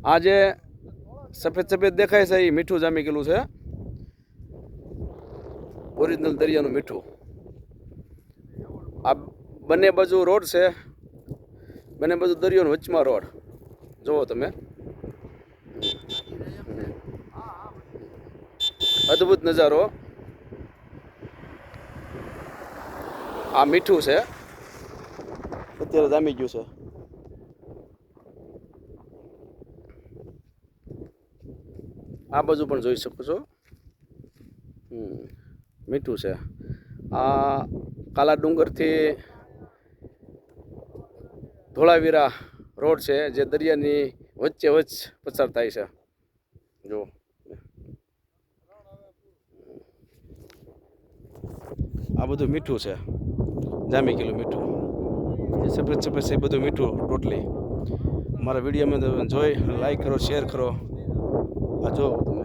આ જે સફેદ સફેદ દેખાય છે એ મીઠું જામી ગયેલું છે, ઓરિજિનલ દરિયાનું મીઠું. આ બંને બાજુ રોડ છે, બંને બાજુ દરિયાનો વચમાં રોડ. જુઓ તમે, અદ્ભુત નજારો. આ મીઠું છે, અત્યારે જામી ગયું છે. આ બાજુ પણ જોઈ શકો છો, મીઠું છે. આ કાલા ડુંગરથી ધોળાવીરા રોડ છે, જે દરિયાની વચ્ચે વચ્ચ પસાર થાય છે. જો આ બધું મીઠું છે, જામી ગયેલું મીઠું. જે સફેદ સફેદ છે એ બધું મીઠું ટોટલી. મારા વિડીયોમાં જોઈ લાઈક કરો, શેર કરો. આ જો તમે